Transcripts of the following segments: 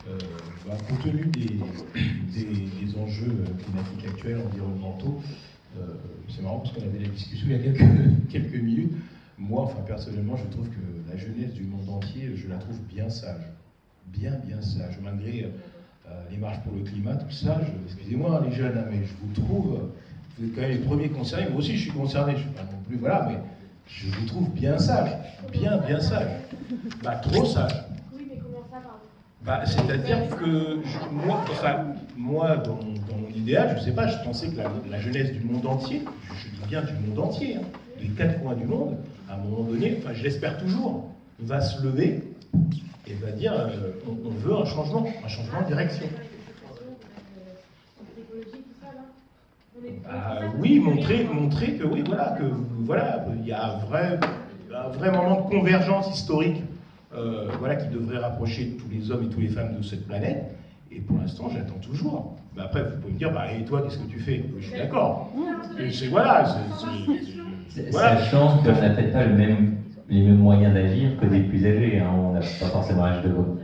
Compte tenu des enjeux climatiques actuels, environnementaux, c'est marrant parce qu'on avait la discussion il y a quelques minutes. Moi, enfin personnellement, je trouve que la jeunesse du monde entier, je la trouve bien sage. Bien sage. Malgré les marches pour le climat, tout ça, excusez-moi les jeunes, hein, mais je vous trouve, vous êtes quand même les premiers concernés. Moi aussi, je suis concerné, je ne suis pas non plus, voilà, mais je vous trouve bien sage. Bien sage. Trop sage. C'est-à-dire que moi, dans mon idéal, je ne sais pas, je pensais que la jeunesse du monde entier, je dis bien du monde entier, hein, des quatre coins du monde, à un moment donné, enfin je l'espère toujours, va se lever et va dire on veut un changement de direction. Oui, montrer que oui, voilà, il y a un vrai moment de convergence historique. Qui devrait rapprocher tous les hommes et toutes les femmes de cette planète. Et pour l'instant, j'attends toujours. Mais après, vous pouvez me dire, et toi, qu'est-ce que tu fais? Je suis d'accord. Sachant qu'on n'a peut-être pas les mêmes moyens d'agir que des plus âgés. Hein. On n'a pas forcément l'âge de vote.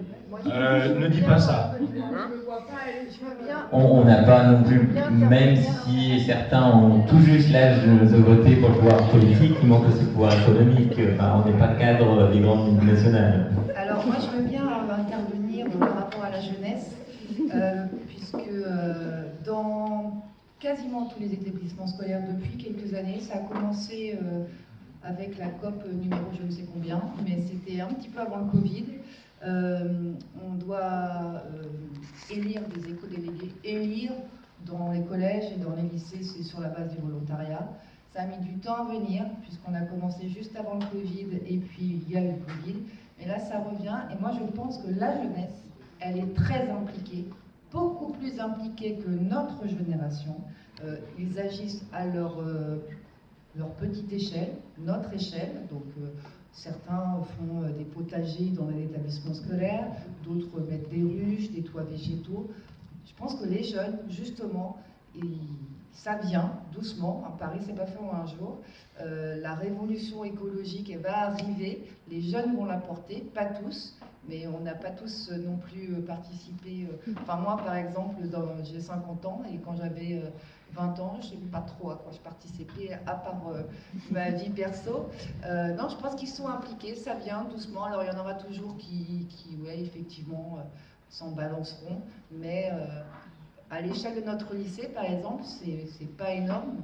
Ne dis pas ça. On n'a pas non plus, même si certains ont tout juste l'âge de voter pour le pouvoir politique, il manque aussi le pouvoir économique. Enfin, on n'est pas cadre des grandes multinationales. Alors moi je veux bien intervenir par rapport à la jeunesse, puisque dans quasiment tous les établissements scolaires depuis quelques années, ça a commencé avec la COP numéro je ne sais combien, mais c'était un petit peu avant le Covid. On doit élire des éco-délégués, élire dans les collèges et dans les lycées, c'est sur la base du volontariat. Ça a mis du temps à venir, puisqu'on a commencé juste avant le Covid, et puis il y a eu le Covid. Mais là, ça revient, et moi je pense que la jeunesse, elle est très impliquée, beaucoup plus impliquée que notre génération. Ils agissent à leur petite échelle, notre échelle, donc certains font des potagers dans les établissements scolaires, d'autres mettent des ruches, des toits végétaux. Je pense que les jeunes, justement, ça vient doucement. À Paris, c'est pas fait en un jour. La révolution écologique, elle va arriver. Les jeunes vont la porter, pas tous, mais on n'a pas tous non plus participé. Enfin, moi, par exemple, j'ai 50 ans et quand j'avais 20 ans, je ne sais pas trop à quoi je participais, à part ma vie perso. Non, je pense qu'ils sont impliqués, ça vient doucement. Alors, il y en aura toujours qui ouais, effectivement, s'en balanceront, mais à l'échelle de notre lycée, par exemple, c'est pas énorme,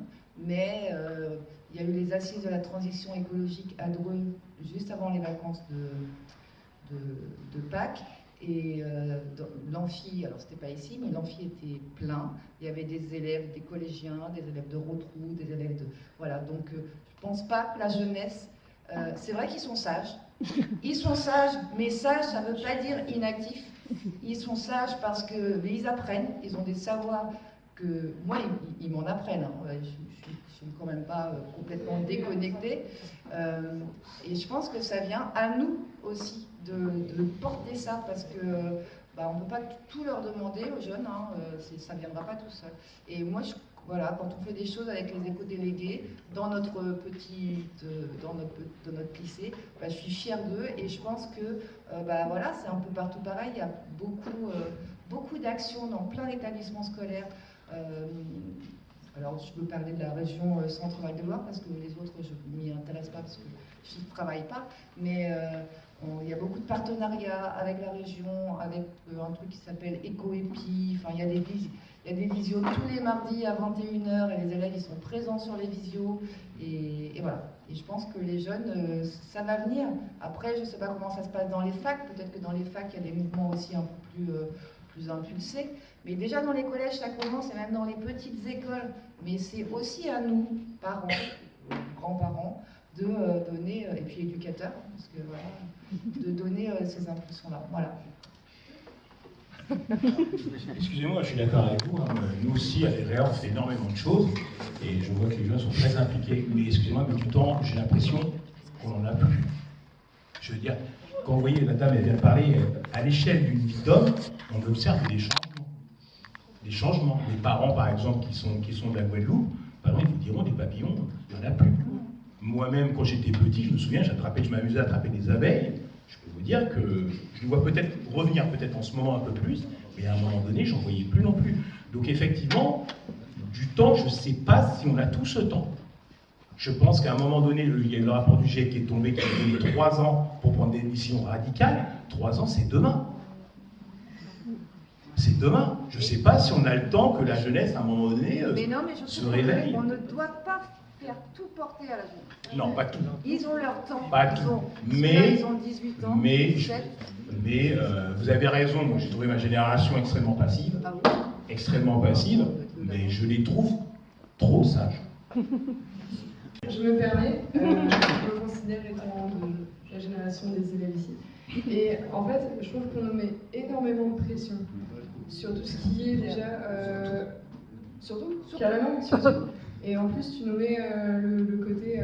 mais il y a eu les assises de la transition écologique à Dreux, juste avant les vacances de Pâques. Et l'amphi, alors c'était pas ici, mais l'amphi était plein. Il y avait des élèves, des collégiens, des élèves de Rotrou, des élèves de... Voilà, donc je pense pas que la jeunesse... c'est vrai qu'ils sont sages. Ils sont sages, mais sages, ça veut pas dire inactifs. Ils sont sages parce que... Mais ils apprennent, ils ont des savoirs que... Moi, ils m'en apprennent. Hein. Je suis quand même pas complètement déconnectée. Et je pense que ça vient à nous aussi de porter ça, parce que on ne peut pas tout leur demander aux jeunes, hein, ça ne viendra pas tout seul. Et moi, voilà, quand on fait des choses avec les éco-délégués dans notre lycée, je suis fière d'eux, et je pense que voilà, c'est un peu partout pareil. Il y a beaucoup d'actions dans plein d'établissements scolaires. Alors, je peux parler de la région Centre-Val de Loire, parce que les autres, je ne m'y intéresse pas, parce que je n'y travaille pas. Mais il y a beaucoup de partenariats avec la région, avec un truc qui s'appelle Eco-Épi. Enfin, il y a des visios tous les mardis à 21h, et les élèves, ils sont présents sur les visios. Et voilà. Et je pense que les jeunes, ça va venir. Après, je ne sais pas comment ça se passe dans les facs. Peut-être que dans les facs, il y a des mouvements aussi un peu plus impulsés. Mais déjà dans les collèges, ça commence, et même dans les petites écoles. Mais c'est aussi à nous, parents, grands-parents, de donner, et puis éducateurs, parce que voilà, de donner ces impulsions-là. Voilà. Excusez-moi, je suis d'accord avec vous. Hein. Nous aussi, à l'EREA, on fait énormément de choses. Et je vois que les jeunes sont très impliqués. Mais excusez-moi, mais du temps, j'ai l'impression qu'on n'en a plus. Je veux dire, quand vous voyez, la dame, elle vient de parler, à l'échelle d'une vie d'homme, on observe des changements. Des changements. Les parents, par exemple, qui sont de la Guadeloupe, par exemple, ils vous diront des papillons, il n'y en a plus. Moi-même, quand j'étais petit, je me souviens, je m'amusais à attraper des abeilles. Je peux vous dire que je le vois peut-être revenir peut-être en ce moment un peu plus, mais à un moment donné, j'en voyais plus non plus. Donc effectivement, du temps, je ne sais pas si on a tout ce temps. Je pense qu'à un moment donné, il y a eu le rapport du GIEC qui est tombé, qui a donné 3 ans pour prendre des décisions radicales. 3 ans, c'est demain. C'est demain. Je ne sais pas si on a le temps que la jeunesse, à un moment donné, se réveille. On ne doit pas faire tout porter à la jeunesse. Non, pas tout. Ils ont leur temps. Pas tout. Mais, ils ont 18 ans, mais, 17. mais vous avez raison, moi j'ai trouvé ma génération extrêmement passive. Ah oui. Extrêmement passive, mais je les trouve trop sages. Je me permets, je me considère étant de la génération des élèves ici. Et en fait, je trouve qu'on nous met énormément de pression sur tout ce qui est déjà... surtout, carrément, surtout. Et en plus, tu nous mets le côté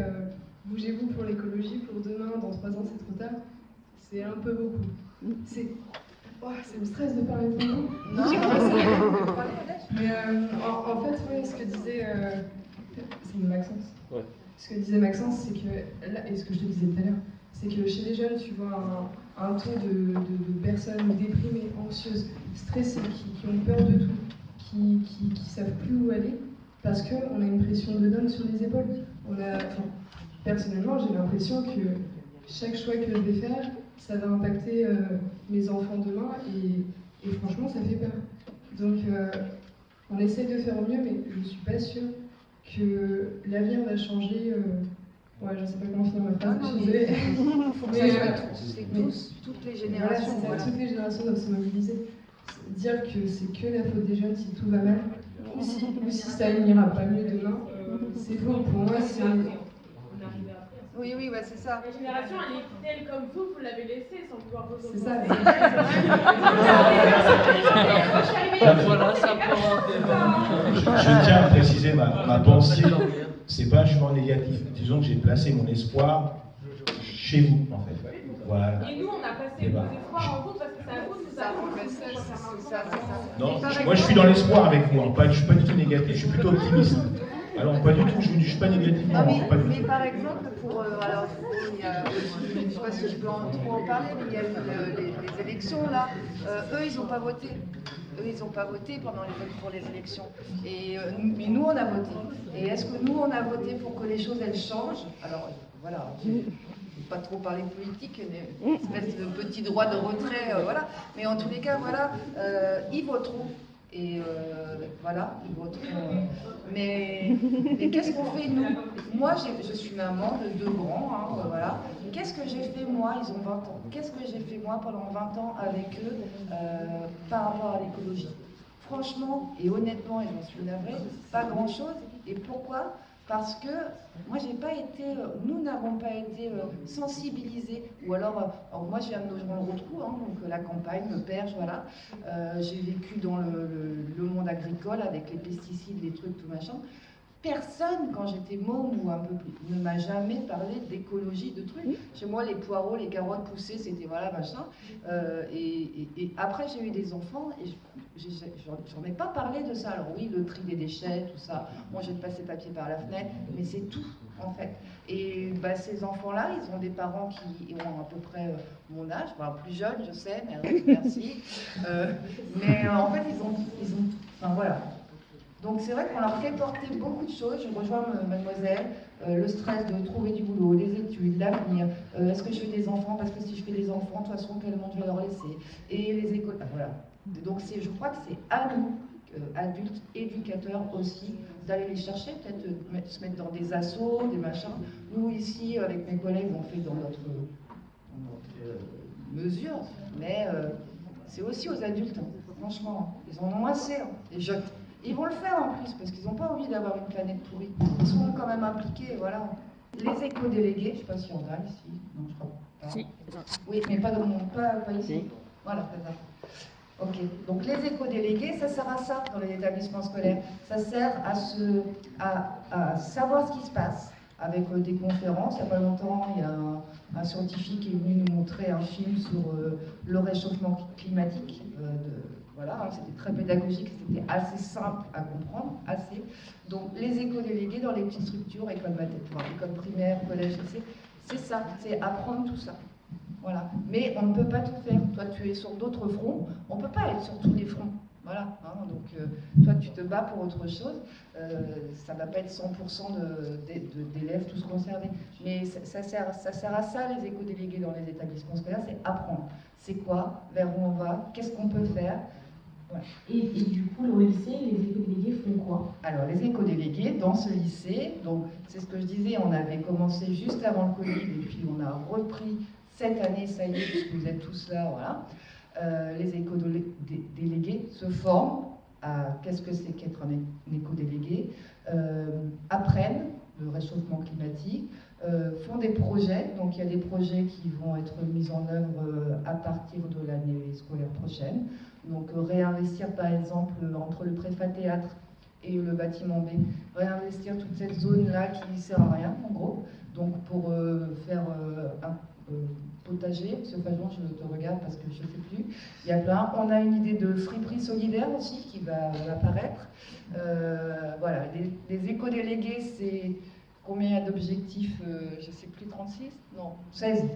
bougez-vous pour l'écologie, pour demain, dans 3 ans, c'est trop tard. C'est un peu beaucoup. C'est... Oh, ça me stresse de parler de vous. Non, Mais en fait, oui, ce que disait... c'est Maxence. Ouais. Ce que disait Maxence, c'est que, là, et ce que je te disais tout à l'heure, c'est que chez les jeunes, tu vois un taux de personnes déprimées, anxieuses, stressées, qui ont peur de tout, qui savent plus où aller, parce qu'on a une pression de dingue sur les épaules. Personnellement, j'ai l'impression que chaque choix que je vais faire, ça va impacter mes enfants demain, et franchement, ça fait peur. Donc, on essaie de faire au mieux, mais je ne suis pas sûre que l'avenir va changer. Ouais, je ne sais pas comment finir ma phrase, je suis désolée. Toutes les générations. Voilà, toutes les générations doivent se mobiliser. Dire que c'est que la faute des jeunes si tout va mal, ou si ça n'ira pas mieux demain, c'est faux. Pour moi, c'est... Oui, ouais, c'est ça. La génération, elle est fidèle comme vous l'avez laissée sans pouvoir vous c'est ça. Je tiens à préciser ma pensée, c'est pas un jugement négatif. Disons que j'ai placé mon espoir chez vous, en fait. Voilà. Et nous, on a passé nos espoirs en vous parce que c'est à vous de nous apprendre. Non, moi je suis dans l'espoir avec vous, je suis pas du tout négatif, je suis plutôt optimiste. Alors pas du tout, je ne suis pas négatif. Non, mais par exemple, alors, je ne sais pas si je peux trop en parler, mais il y a eu les élections là. Eux, ils n'ont pas voté. Eux, ils n'ont pas voté pendant pour les élections. Mais nous, on a voté. Et est-ce que nous, on a voté pour que les choses, elles changent? Alors, voilà. Je ne vais pas trop parler de politique, une espèce de petit droit de retrait, voilà. Mais en tous les cas, voilà, ils voteront. Et voilà, ils voteront. Mais qu'est-ce qu'on fait, nous? Moi, je suis maman de 2 grands, hein, voilà. Qu'est-ce que j'ai fait, moi? Ils ont 20 ans. Qu'est-ce que j'ai fait, moi, pendant 20 ans avec eux par rapport à l'écologie? Franchement, et honnêtement, et j'en suis navrée, pas grand-chose. Et pourquoi? Parce que moi, nous n'avons pas été sensibilisés, ou alors moi je viens de Nogent-le-Rotrou, hein, donc la campagne, le Perche, voilà. J'ai vécu dans le monde agricole avec les pesticides, les trucs, tout machin. Personne, quand j'étais môme ou un peu plus, ne m'a jamais parlé d'écologie, de trucs. Chez moi, les poireaux, les carottes poussées, c'était voilà, machin. Et après, j'ai eu des enfants et j'en ai pas parlé de ça. Alors oui, le tri des déchets, tout ça, on jette pas ses papiers par la fenêtre, mais c'est tout, en fait. Et ces enfants-là, ils ont des parents qui ont à peu près mon âge, enfin plus jeunes, je sais, merci. Mais en fait, ils ont enfin voilà. Donc c'est vrai qu'on leur fait porter beaucoup de choses. Je rejoins mademoiselle, le stress de trouver du boulot, les études, l'avenir, est-ce que je fais des enfants, parce que si je fais des enfants, de toute façon, quel monde je vais leur laisser, et les écoles, voilà. Donc je crois que c'est à nous, adultes, éducateurs aussi, d'aller les chercher, peut-être se mettre dans des assos, des machins. Nous ici, avec mes collègues, on fait dans notre mesure, mais c'est aussi aux adultes, hein, franchement, ils en ont assez, hein, les jeunes. Ils vont le faire en plus, parce qu'ils n'ont pas envie d'avoir une planète pourrie. Ils sont quand même impliqués, voilà. Les éco-délégués, je ne sais pas s'il y en a ici. Non, je crois pas. Si. Oui, mais pas ici. Si. Voilà, c'est ça. Ok. Donc les éco-délégués, ça sert à ça dans les établissements scolaires. Ça sert à savoir ce qui se passe avec des conférences. Il n'y a pas longtemps, il y a un scientifique qui est venu nous montrer un film sur le réchauffement climatique. Voilà, hein, c'était très pédagogique, c'était assez simple à comprendre, assez. Donc les éco-délégués dans les petites structures, école primaire, collège, lycée, c'est ça, c'est apprendre tout ça. Voilà. Mais on ne peut pas tout faire. Toi, tu es sur d'autres fronts. On ne peut pas être sur tous les fronts. Voilà. Hein, donc, toi, tu te bats pour autre chose. Ça ne va pas être 100% d'élèves tous concernés. Mais ça sert à ça, les éco-délégués dans les établissements scolaires, c'est apprendre. C'est quoi, vers où on va, qu'est-ce qu'on peut faire. Voilà. Et du coup, au lycée, les éco-délégués font quoi? Alors, les éco-délégués, dans ce lycée, donc c'est ce que je disais, on avait commencé juste avant le Covid, et puis on a repris cette année, ça y est, puisque vous êtes tous là, voilà. Les éco-délégués se forment à qu'est-ce que c'est qu'être un éco-délégué, apprennent le réchauffement climatique, font des projets, donc il y a des projets qui vont être mis en œuvre à partir de l'année scolaire prochaine. Donc réinvestir par exemple entre le préfat théâtre et le bâtiment B, réinvestir toute cette zone-là qui ne sert à rien en gros, donc pour faire un potager, ce façon je te regarde parce que je ne sais plus, il y a plein. On a une idée de friperie solidaire aussi qui va apparaître. Voilà, les éco-délégués, c'est combien il y a d'objectifs, je ne sais plus, 36? Non, 16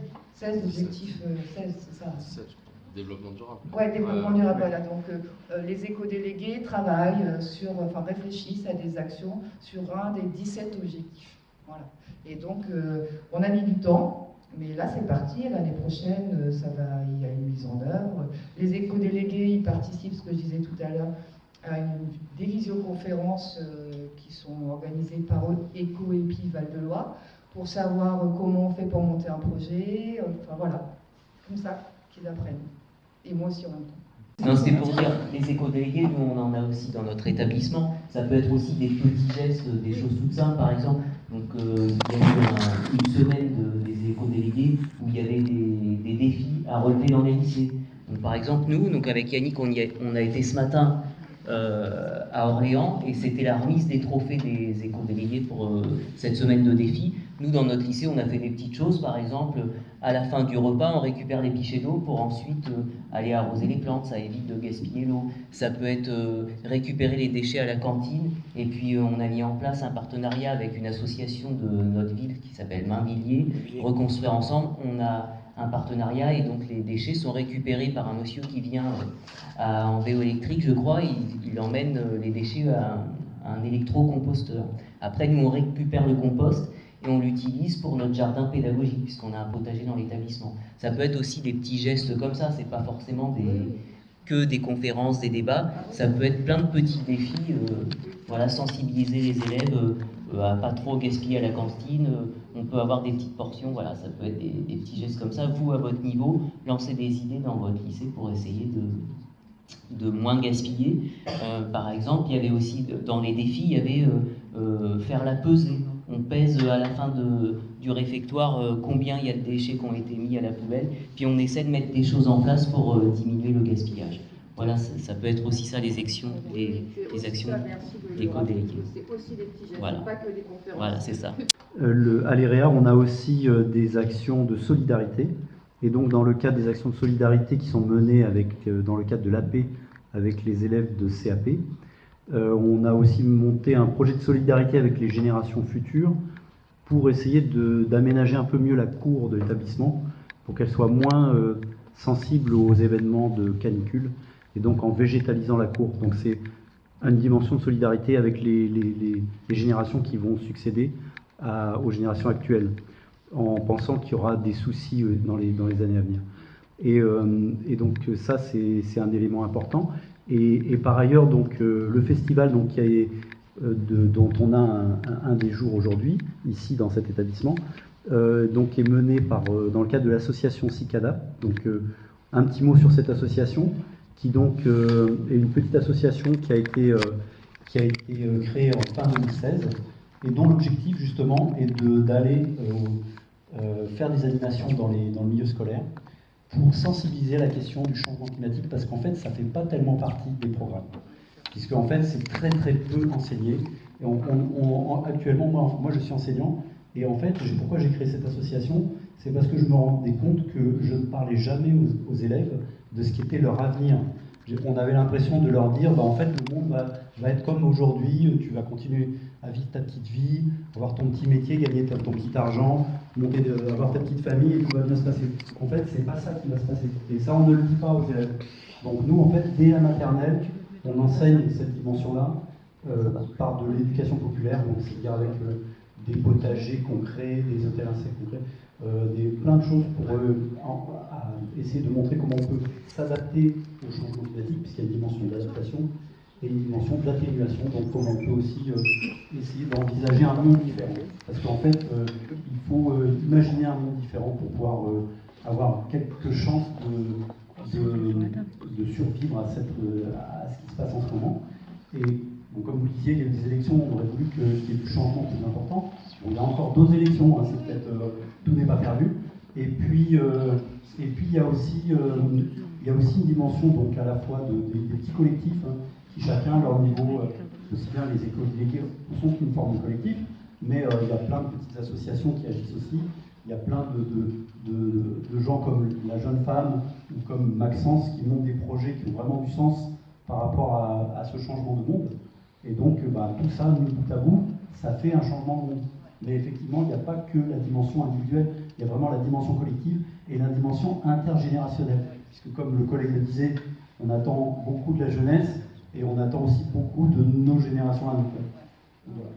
objectifs, 16 c'est ça. 16, développement durable. Ouais, développement durable, voilà. Donc les éco-délégués travaillent réfléchissent à des actions sur un des 17 objectifs. Voilà. Et donc on a mis du temps. Mais là, c'est parti. L'année prochaine, il y a une mise en œuvre. Les éco-délégués, ils participent, ce que je disais tout à l'heure, à des visioconférences qui sont organisées par Eco-EPI Val-de-Loire pour savoir comment on fait pour monter un projet. Enfin voilà, comme ça qu'ils apprennent. Et moi aussi en même temps. Non, c'était pour dire, les éco-délégués, nous on en a aussi dans notre établissement. Ça peut être aussi des petits gestes, des choses toutes simples, par exemple. Donc il y a eu une semaine des éco-délégués où il y avait des défis à relever dans les lycées. Donc, par exemple, nous, donc avec Yannick, on a été ce matin à Orléans et c'était la remise des trophées des éco-délégués pour cette semaine de défis. Nous, dans notre lycée, on a fait des petites choses. Par exemple, à la fin du repas, on récupère les pichets d'eau pour ensuite aller arroser les plantes. Ça évite de gaspiller l'eau. Ça peut être récupérer les déchets à la cantine. Et puis, on a mis en place un partenariat avec une association de notre ville qui s'appelle Mainvilliers. Reconstruire ensemble. On a un partenariat et donc les déchets sont récupérés par un monsieur qui vient en vélo électrique, je crois. Il emmène les déchets à un électrocomposteur. Après, nous, on récupère le compost et on l'utilise pour notre jardin pédagogique, puisqu'on a un potager dans l'établissement. Ça peut être aussi des petits gestes comme ça, c'est pas forcément que des conférences, des débats, ça peut être plein de petits défis, voilà, sensibiliser les élèves à pas trop gaspiller à la cantine, on peut avoir des petites portions, voilà, ça peut être des petits gestes comme ça. Vous, à votre niveau, lancez des idées dans votre lycée pour essayer de moins gaspiller. Par exemple, il y avait aussi, dans les défis, il y avait faire la pesée. On pèse à la fin du réfectoire combien il y a de déchets qui ont été mis à la poubelle, puis on essaie de mettre des choses en place pour diminuer le gaspillage. Voilà, ça peut être aussi ça, les actions, les actions d'éco-délégués. C'est aussi des petits gestes, voilà. Pas que des conférences. Voilà, c'est ça. À l'EREA, on a aussi des actions de solidarité. Et donc, dans le cadre des actions de solidarité qui sont menées dans le cadre de l'AP avec les élèves de CAP, on a aussi monté un projet de solidarité avec les générations futures pour essayer d'aménager un peu mieux la cour de l'établissement pour qu'elle soit moins sensible aux événements de canicule et donc en végétalisant la cour. Donc c'est une dimension de solidarité avec les générations qui vont succéder aux générations actuelles, en pensant qu'il y aura des soucis dans les années à venir. Et donc ça, c'est un élément important. Et par ailleurs, donc, le festival donc, dont on a un des jours aujourd'hui, ici dans cet établissement, donc, est mené dans le cadre de l'association Cicada. Donc, un petit mot sur cette association, qui donc est une petite association qui a été créée en fin 2016, et dont l'objectif justement est d'aller faire des animations dans le milieu scolaire, pour sensibiliser à la question du changement climatique, parce qu'en fait, ça ne fait pas tellement partie des programmes. Puisque en fait, c'est très très peu enseigné. Et actuellement, moi, je suis enseignant, et en fait, pourquoi j'ai créé cette association, c'est parce que je me rendais compte que je ne parlais jamais aux élèves de ce qu'était leur avenir. On avait l'impression de leur dire, en fait, le monde va être comme aujourd'hui, tu vas continuer à vivre ta petite vie, avoir ton petit métier, gagner ton petit argent, avoir ta petite famille et tout va bien se passer. En fait, c'est pas ça qui va se passer. Et ça, on ne le dit pas aux élèves. Donc nous, en fait, dès la maternelle, on enseigne cette dimension-là par de l'éducation populaire, donc c'est-à-dire avec des potagers concrets, des hôtels insectes concrets, plein de choses pour essayer de montrer comment on peut s'adapter au changement climatique, puisqu'il y a une dimension d'adaptation et une dimension d'atténuation, donc comment on peut aussi essayer d'envisager un monde différent. Parce qu'en fait, il faut imaginer un monde différent pour pouvoir avoir quelques chances de survivre à ce qui se passe en ce moment. Et bon, comme vous le disiez, il y a eu des élections, on aurait voulu qu'il y ait du changement plus important. Bon, il y a encore 2 élections, hein, c'est peut-être tout n'est pas perdu. Et puis il y a aussi une dimension donc à la fois des petits collectifs hein, qui chacun à leur niveau, aussi bien les éco-délégués sont une forme de collectif, mais il y a plein de petites associations qui agissent aussi. Il y a plein de gens comme la jeune femme ou comme Maxence qui montent des projets qui ont vraiment du sens par rapport à ce changement de monde. Et donc tout ça, mis bout à bout, ça fait un changement de monde. Mais effectivement, il n'y a pas que la dimension individuelle, il y a vraiment la dimension collective et la dimension intergénérationnelle. Puisque comme le collègue le disait, on attend beaucoup de la jeunesse et on attend aussi beaucoup de nos générations à nous. Voilà.